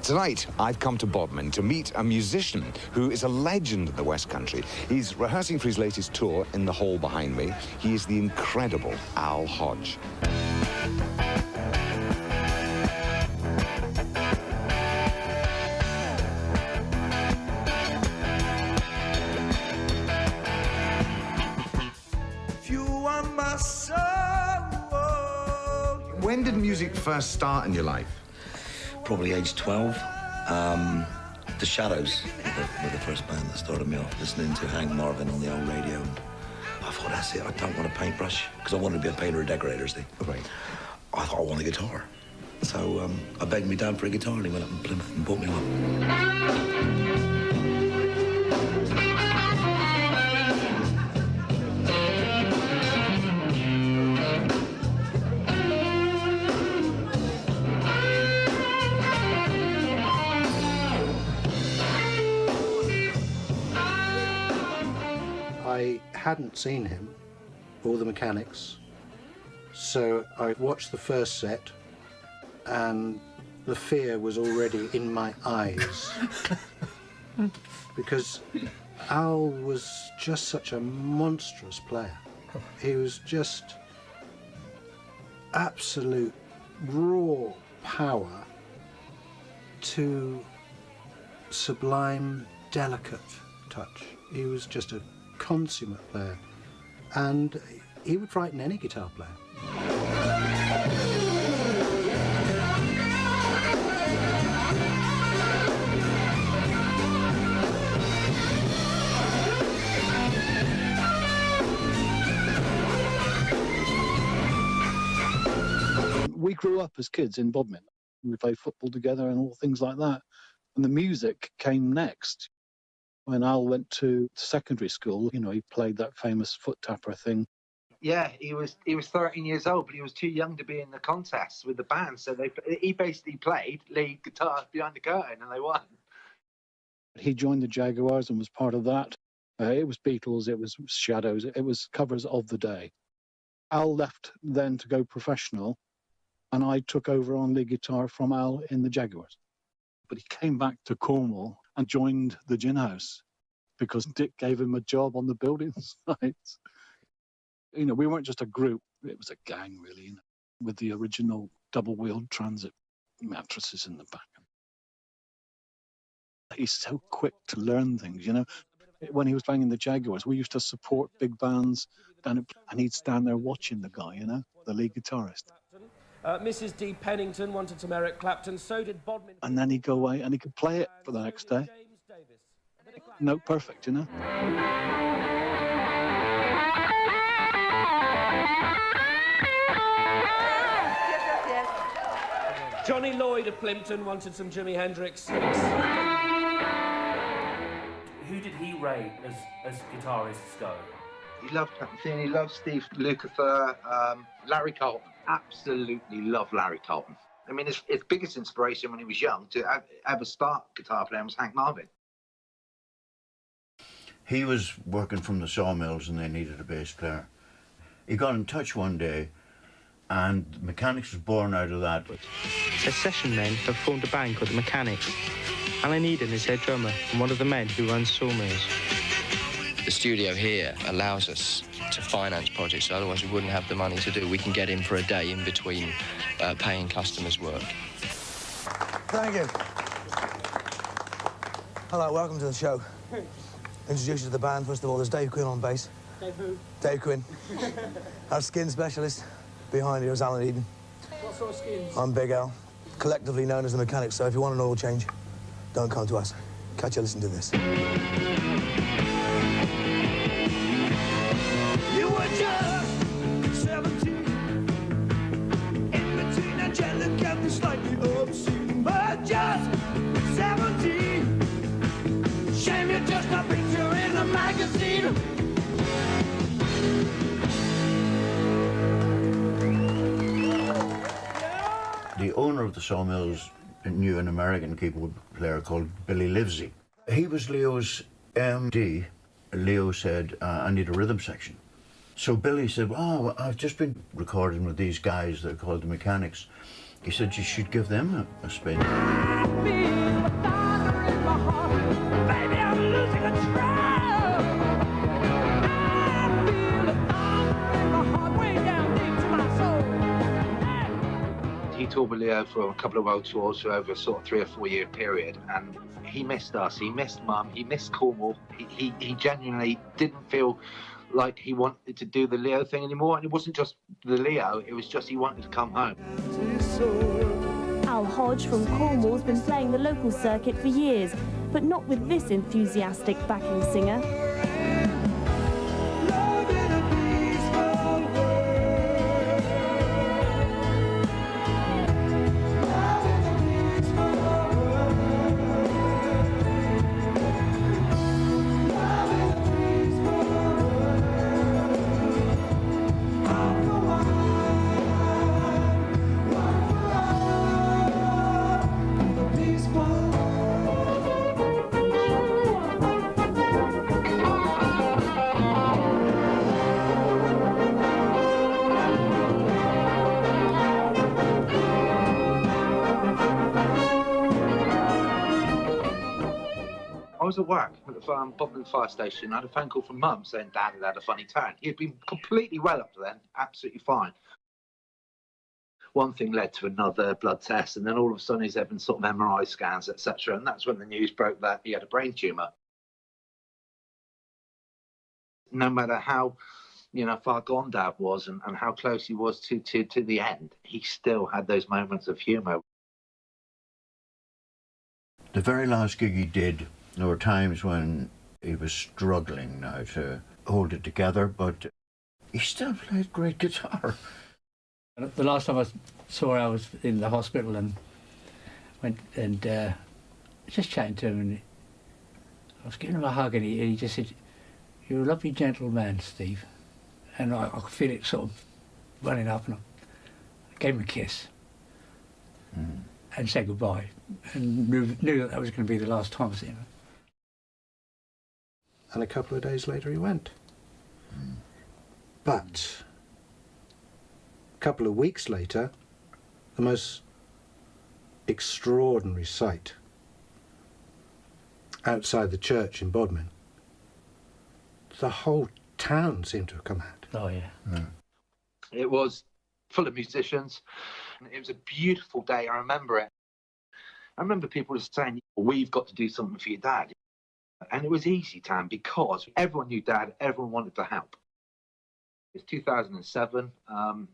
Tonight, I've come to Bodmin to meet a musician who is a legend in the West Country. He's rehearsing for his latest tour in the hall behind me. He is the incredible Al Hodge. When did music first start in your life? Probably age 12. The Shadows were the first band that started me off, listening to Hank Marvin on the old radio. I thought, that's it, I don't want a paintbrush, because I wanted to be a painter or decorator, see. Right. I thought I wanted a guitar. So I begged my dad for a guitar, and he went up in Plymouth and bought me one. I hadn't seen him or the Mechanics, so I watched the first set and the fear was already in my eyes because Al was just such a monstrous player. He was just absolute raw power to sublime, delicate touch. He was just a consummate player, and he would frighten any guitar player. We grew up as kids in Bodmin. We played football together and all things like that, and the music came next. When Al went to secondary school, you know, he played that famous foot tapper thing. Yeah, he was 13 years old, but he was too young to be in the contests with the band. So he basically played lead guitar behind the curtain, and they won. He joined the Jaguars and was part of that. It was Beatles, it was Shadows, it was covers of the day. Al left then to go professional, and I took over on lead guitar from Al in the Jaguars. But he came back to Cornwall and joined the gin house because Dick gave him a job on the building sites. You know, we weren't just a group, it was a gang, really, you know, with the original double-wheeled transit mattresses in the back. He's so quick to learn things, you know. When he was playing in the Jaguars, we used to support big bands, and he'd stand there watching the guy, you know, the lead guitarist. Mrs. D. Pennington wanted some Eric Clapton, so did Bodmin. And then he'd go away and he could play it for the next day. Note perfect, you know. Johnny Lloyd of Plimpton wanted some Jimi Hendrix. Who did he rate as guitarists go? He loved Clapton, he loved Steve Lukather, Larry Carlton. Absolutely loved Larry Carlton. I mean, his biggest inspiration when he was young to ever start guitar playing was Hank Marvin. He was working from the sawmills and they needed a bass player. He got in touch one day and the Mechanics was born out of that. The session men have formed a band called the Mechanics. Alan Eden is their drummer and one of the men who runs sawmills. The studio here allows us to finance projects, otherwise we wouldn't have the money to do. We can get in for a day in between paying customers work. Thank you. Hello, welcome to the show. Introduce you to the band. First of all, there's Dave Quinn on bass. Dave who? Dave Quinn. Our skin specialist. Behind here is Alan Eden. What sort of skins? I'm Big Al, collectively known as the Mechanics, so if you want an oil change, don't come to us. Catch you, listen to this. You were just 17, in between angelic and the slightly obscene, but just 17. Shame you're just a picture in a magazine. The owner of the sawmills knew an American keyboard player called Billy Livesey. He was Leo's MD. Leo said, I need a rhythm section. So Billy said, oh, I've just been recording with these guys that are called the Mechanics. He said you should give them a spin. He toured with Leo for a couple of world tours for over a sort of 3 or 4 year period, and he missed us, he missed Mum, he missed Cornwall. He genuinely didn't feel like he wanted to do the Leo thing anymore, and it wasn't just the Leo, it was just he wanted to come home. Al Hodge from Cornwall's been playing the local circuit for years, but not with this enthusiastic backing singer. I was at work at the Bodmin fire station. I had a phone call from Mum saying Dad had had a funny turn. He had been completely well up to then, absolutely fine. One thing led to another, blood test, and then all of a sudden he's having sort of MRI scans, etc. And that's when the news broke that he had a brain tumour. No matter how, far gone Dad was and how close he was to the end, he still had those moments of humour. The very last gig he did, there were times when he was struggling now to hold it together, but he still played great guitar. The last time I saw her, I was in the hospital and went and just chatting to him, and I was giving him a hug, and he just said, "You're a lovely, gentle man, Steve." And I could feel it sort of running up, and I gave him a kiss and said goodbye, and knew that was going to be the last time I see him. And a couple of days later he went. But a couple of weeks later, the most extraordinary sight outside the church in Bodmin. The whole town seemed to have come out. Oh, yeah. It was full of musicians. It was a beautiful day, I remember it. I remember people just saying, "We've got to do something for your dad." And it was easy, Tam, because everyone knew Dad, everyone wanted to help. It's 2007,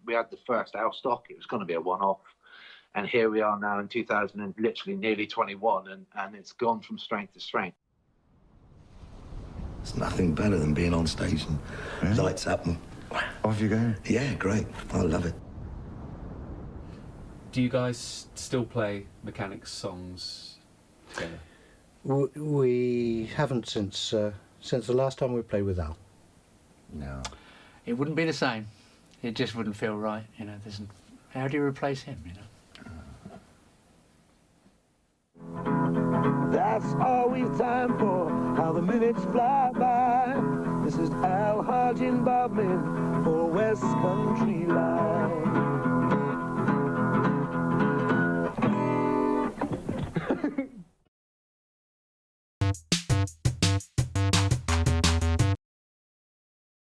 we had the first L stock, it was going to be a one-off. And here we are now in 2000 and literally nearly 21, and it's gone from strength to strength. It's nothing better than being on stage and lights up and... Off you go? Yeah, great. I love it. Do you guys still play Mechanics songs together? We haven't since the last time we played with Al. No. It wouldn't be the same. It just wouldn't feel right, How do you replace him, That's all we've time for, how the minutes fly by. This is Al Hodge in Bodmin for West Country Live.